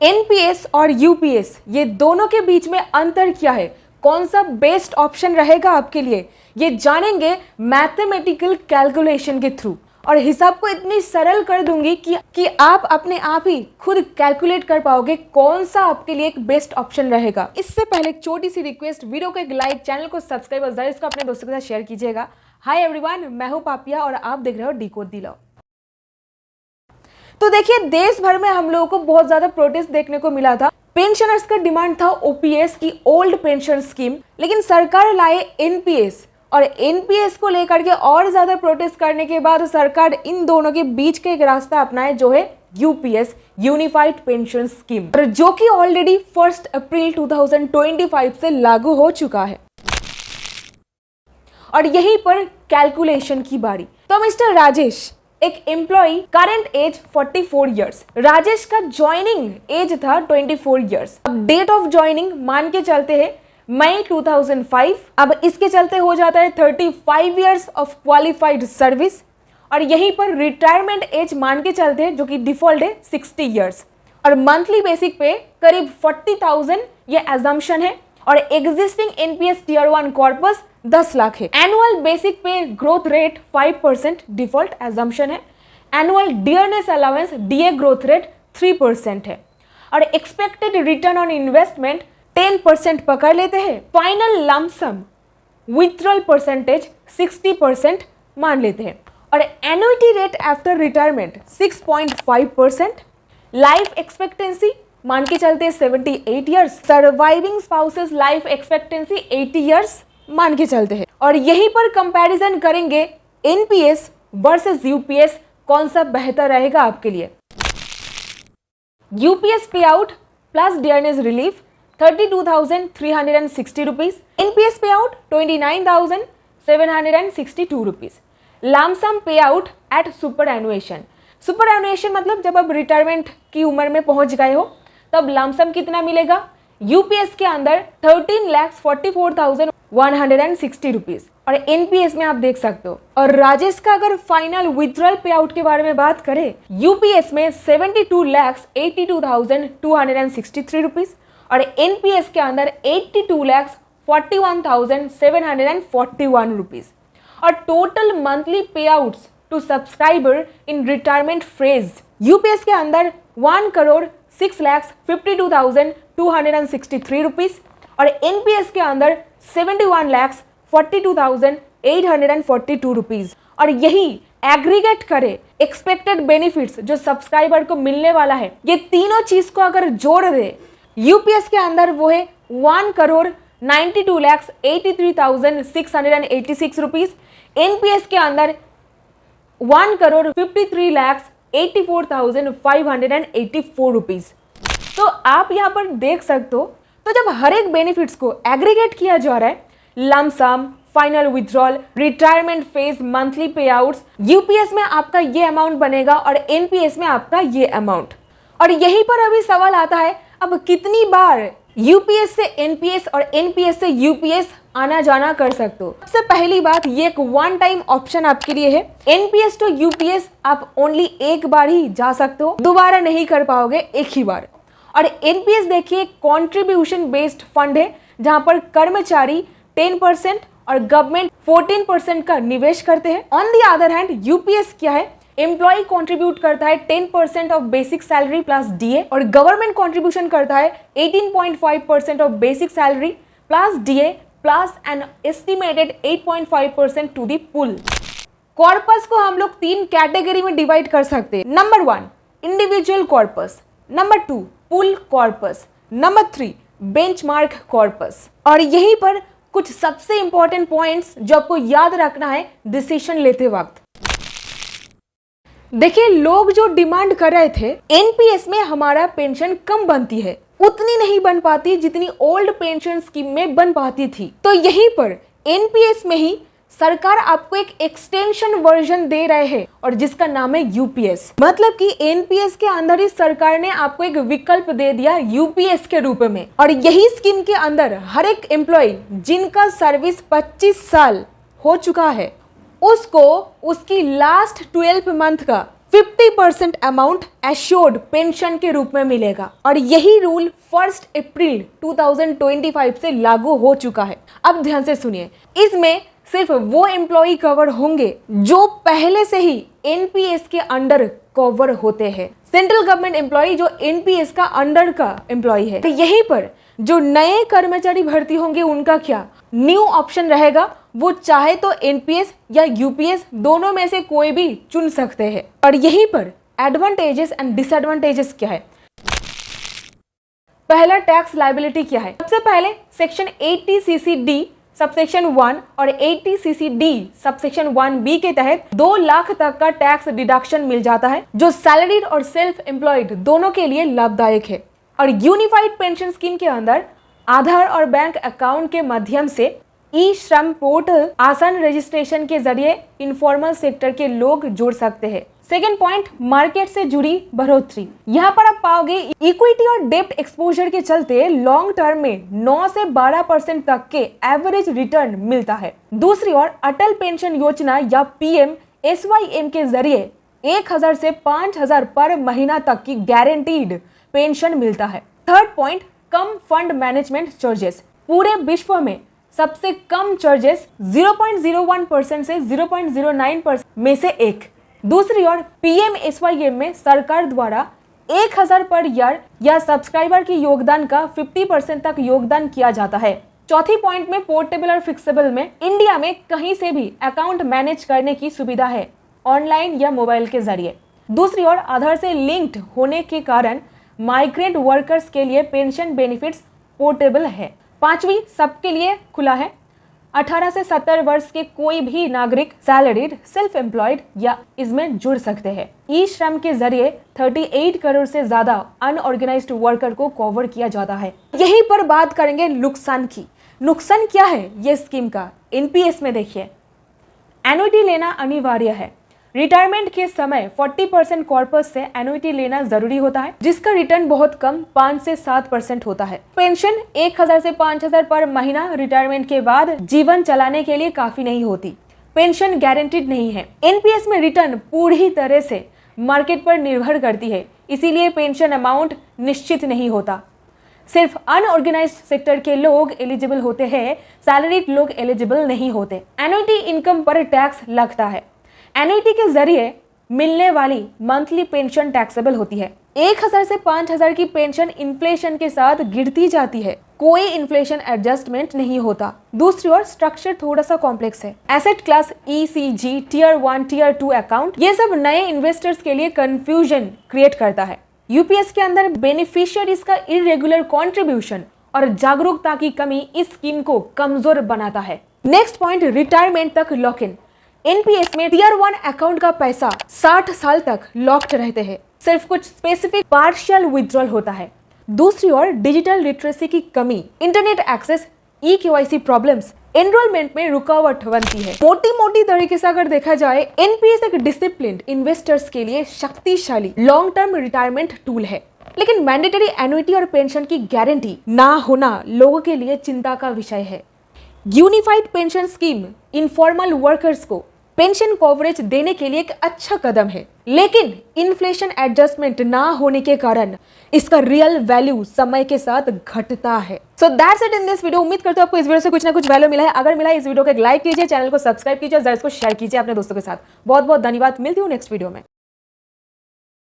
NPS और UPS ये दोनों के बीच में अंतर क्या है, कौन सा बेस्ट ऑप्शन रहेगा आपके लिए, ये जानेंगे मैथमेटिकल कैलकुलेशन के थ्रू। और हिसाब को इतनी सरल कर दूंगी कि आप अपने आप ही खुद कैलकुलेट कर पाओगे कौन सा आपके लिए एक बेस्ट ऑप्शन रहेगा। इससे पहले एक छोटी सी रिक्वेस्ट, वीडियो को एक लाइक, चैनल को सब्सक्राइब और जरूर इसको अपने दोस्तों के साथ शेयर कीजिएगा। हाय एवरीवन, मैं हूं पापिया और आप देख रहे हो डिकोड दी लॉ। तो देखिए, देश भर में हम लोगों को बहुत ज्यादा प्रोटेस्ट देखने को मिला था। पेंशनर्स का डिमांड था ओपीएस की, ओल्ड पेंशन स्कीम, लेकिन सरकार लाए एनपीएस और एनपीएस को लेकर के और ज्यादा प्रोटेस्ट करने के बाद सरकार इन दोनों के बीच का एक रास्ता अपनाए जो है यूपीएस, यूनिफाइड पेंशन स्कीम, जो कि ऑलरेडी 1 अप्रैल 2025 से लागू हो चुका है। और यहीं पर कैलकुलेशन की बारी। तो मिस्टर राजेश, एक employee, current age 44 years. Rajesh का ज्वाइनिंग एज था 24 इयर्स। अब डेट ऑफ ज्वाइनिंग मान के चलते हैं मई 2005। अब इसके चलते हो जाता है 35 इयर्स ऑफ क्वालिफाइड सर्विस। और यहीं पर रिटायरमेंट एज मान के चलते हैं जो कि डिफॉल्ट है 60 इयर्स। और मंथली बेसिक पे करीब 40,000 ये एजम्पशन है। और existing NPS tier 1 corpus 10 lakh है। Annual basic pay growth rate 5% default assumption है। Annual dearness allowance DA growth rate 3% है। और एक्सपेक्टेड रिटर्न ऑन इन्वेस्टमेंट 10% पकड़ लेते हैं। फाइनल लमसम विथड्रॉल परसेंटेज 60% मान लेते हैं। और annuity rate after retirement 6.5%। Life expectancy मान के चलते 78 years. Surviving spouses life expectancy 80 years मान के चलते हैं। और यहीं पर कंपैरिजन करेंगे एनपीएस वर्सेस यूपीएस, कौन सा बेहतर रहेगा आपके लिए। यूपीएस पे out plus dearness relief 32,360 rupees. NPS पे आउट 29,762 रुपीज। लमसम पे आउट एट सुपर एनुएशन। सुपर एनुएशन मतलब जब आप रिटायरमेंट की उम्र में पहुंच गए हो तब लमसम कितना मिलेगा। यूपीएस के अंदर 13,44,160 रुपीज। और एनपीएस में आप देख सकते हो। और राजेश का अगर फाइनल विथड्रॉल पे आउट के बारे में बात करें, यूपीएस में 72,82,263 रुपीज और एनपीएस के अंदर 82,41,741 रुपीज। और total monthly payouts to subscriber in retirement phase UPS के अंदर 1,06,52,263 रुपीज और एनपीएस के अंदर 71,42,842 रुपीज। और यही एग्रीगेट करे एक्सपेक्टेड बेनिफिट्स जो सब्सक्राइबर को मिलने वाला है, ये तीनों चीज को अगर जोड़ दे यूपीएस के अंदर वो है 1,92,83,686 रुपीज। एनपीएस के अंदर 1,53,84,584 रुपीज। तो आप यहाँ पर देख सकते हो। तो जब हर एक बेनिफिट्स को एग्रीगेट किया जा रहा है, lump sum, final withdrawal, retirement phase, monthly पे आउट्स, यूपीएस में आपका ये अमाउंट बनेगा और एनपीएस में आपका ये अमाउंट। और यहीं पर अभी सवाल आता है, अब कितनी बार यूपीएस से एनपीएस और एनपीएस से यूपीएस आना जाना कर सकते हो। सबसे पहली बात, ये एक वन टाइम ऑप्शन आपके लिए है। एनपीएस टू यूपीएस आप ओनली एक बार ही जा सकते हो, दोबारा नहीं कर पाओगे, एक ही बार। और एनपीएस देखिए कंट्रीब्यूशन बेस्ड फंड है जहां पर कर्मचारी 10% और गवर्नमेंट 14% का निवेश करते हैं। On the other hand UPS क्या है, एम्प्लॉय कंट्रीब्यूट करता है 10% ऑफ बेसिक सैलरी प्लस डीए और गवर्नमेंट कंट्रीब्यूशन करता है 18.5% of basic salary plus DA plus an estimated 8.5% to the pool. Corpus को हम लोग 3 कैटेगरी में डिवाइड कर सकते हैं। नंबर 1 इंडिविजुअल कॉर्पस, नंबर 2 पुल कॉर्पस, नंबर 3 बेंचमार्क कॉर्पस। और यहीं पर कुछ सबसे इंपॉर्टेंट पॉइंट्स जो आपको याद रखना है डिसीजन लेते वक्त। देखिए, लोग जो डिमांड कर रहे थे एनपीएस में हमारा पेंशन कम बनती है, उतनी नहीं बन पाती जितनी ओल्ड पेंशन स्कीम में बन पाती थी। तो यहीं पर एनपीएस में ही सरकार आपको एक एक्सटेंशन वर्जन दे रहे हैं और जिसका नाम है यूपीएस। मतलब कि एनपीएस के अंदर ही सरकार ने आपको एक विकल्प दे दिया यूपीएस के रूप में। और यही स्कीम के अंदर हर एक एम्प्लॉय जिनका सर्विस 25 साल हो चुका है उसको उसकी लास्ट 12 मंथ का 50% अमाउंट एश्योर्ड पेंशन के रूप में मिलेगा और यही रूल 1 अप्रैल 2025 से लागू हो चुका है। अब ध्यान से सुनिए, इसमें सिर्फ वो एम्प्लॉय कवर होंगे जो पहले से ही एनपीएस के अंडर कवर होते हैं। सेंट्रल गवर्नमेंट एम्प्लॉय जो एनपीएस का अंडर का एम्प्लॉय है। तो यहीं पर जो नए कर्मचारी भर्ती होंगे उनका क्या न्यू ऑप्शन रहेगा, वो चाहे तो एनपीएस या यूपीएस दोनों में से कोई भी चुन सकते हैं। और यहीं पर एडवांटेजेस एंड डिसएडवांटेजेस क्या है। पहला टैक्स लायबिलिटी क्या है। सबसे पहले सेक्शन 80 CC/D सबसेक्शन 1 और 80 CC/D सबसेक्शन 1B के तहत 2 लाख तक का टैक्स डिडक्शन मिल जाता है, जो सैलरीड और सेल्फ एम्प्लॉयड दोनों के लिए लाभदायक है। और यूनिफाइड पेंशन स्कीम के अंदर आधार और बैंक अकाउंट के माध्यम से ई श्रम पोर्टल आसान रजिस्ट्रेशन के जरिए इनफॉर्मल सेक्टर के लोग जुड़ सकते हैं। सेकेंड पॉइंट, मार्केट से जुड़ी बढ़ोतरी। यहाँ पर आप पाओगे इक्विटी और डेब्ट एक्सपोजर के चलते लॉन्ग टर्म में 9 से 12% तक के एवरेज रिटर्न मिलता है। दूसरी ओर अटल पेंशन योजना या PMSYM के जरिए 1000 से 5000 पर महीना तक की गारंटीड पेंशन मिलता है। थर्ड पॉइंट, कम फंड मैनेजमेंट चार्जेस। पूरे विश्व में सबसे कम चार्जेस 0.01% से 0.09% में से एक। दूसरी ओर PMSYM में सरकार द्वारा 1000 पर ईयर या सब्सक्राइबर के योगदान का 50% तक योगदान किया जाता है। चौथी पॉइंट में पोर्टेबल और फिक्सेबल में इंडिया में कहीं से भी अकाउंट मैनेज करने की सुविधा है, ऑनलाइन या मोबाइल के जरिए। दूसरी ओर आधार से लिंक्ड होने के कारण माइग्रेंट वर्कर्स के लिए पेंशन बेनिफिट्स पोर्टेबल है। पांचवी, सबके लिए खुला है। 18 से 70 वर्ष के कोई भी नागरिक सैलरीड, सेल्फ एम्प्लॉयड या इसमें जुड़ सकते हैं। ई श्रम के जरिए 38 करोड़ से ज्यादा अनऑर्गेनाइज्ड वर्कर को कवर किया जाता है। यहीं पर बात करेंगे नुकसान की। नुकसान क्या है ये स्कीम का। एनपीएस में देखिए, एन्युटी लेना अनिवार्य है। रिटायरमेंट के समय 40% कॉर्पस से एन्युटी लेना जरूरी होता है, जिसका रिटर्न बहुत कम 5 से 7% होता है। पेंशन 1000 से 5000 पर महीना रिटायरमेंट के बाद जीवन चलाने के लिए काफी नहीं होती। पेंशन गारंटीड नहीं है। एनपीएस में रिटर्न पूरी तरह से मार्केट पर निर्भर करती है, इसीलिए पेंशन अमाउंट निश्चित नहीं होता। सिर्फ अनऑर्गेनाइज्ड सेक्टर के लोग एलिजिबल होते हैं, सैलरीड लोग एलिजिबल नहीं होते। एन्युटी इनकम पर टैक्स लगता है। एन्युटी के जरिए मिलने वाली मंथली पेंशन टैक्सेबल होती है। 1000 से 5000 की पेंशन इन्फ्लेशन के साथ गिरती जाती है, कोई इन्फ्लेशन एडजस्टमेंट नहीं होता। दूसरी ओर स्ट्रक्चर थोड़ा सा कॉम्प्लेक्स है। Asset class ECG, Tier 1, Tier 2 account, ये सब नए इन्वेस्टर्स के लिए कंफ्यूजन क्रिएट करता है। यूपीएस के अंदर बेनिफिशियरीज का इरेगुलर कंट्रीब्यूशन और जागरूकता की कमी इस स्कीम को कमजोर बनाता है। नेक्स्ट पॉइंट, रिटायरमेंट तक लॉक इन। एनपीएस में Tier 1 अकाउंट का पैसा 60 साल तक लॉक्ड रहते हैं, सिर्फ कुछ स्पेसिफिक पार्शियल विड्रॉल होता है। दूसरी ओर डिजिटल लिटरेसी की कमी, internet access, EKYC problems enrolment में रुकावट बनती है। मोटी तरीके से अगर देखा जाए, एनपीएस एक डिसिप्लिन्ड इन्वेस्टर्स के लिए शक्तिशाली लॉन्ग टर्म रिटायरमेंट टूल है, लेकिन मैंडेटरी एन्युटी और पेंशन की गारंटी ना होना लोगों के लिए चिंता का विषय है। Unified pension scheme informal workers को पेंशन कवरेज देने के लिए एक अच्छा कदम है, लेकिन इन्फ्लेशन एडजस्टमेंट ना होने के कारण इसका रियल वैल्यू समय के साथ घटता है। So that's it in this video. उम्मीद करते हो आपको इस वीडियो से कुछ ना कुछ वैल्यू मिला है। अगर मिला है, इस वीडियो को एक लाइक कीजिए, चैनल को सब्सक्राइब कीजिए और इसको शेयर कीजिए अपने दोस्तों के साथ। बहुत बहुत धन्यवाद। मिलती हूँ नेक्स्ट वीडियो में।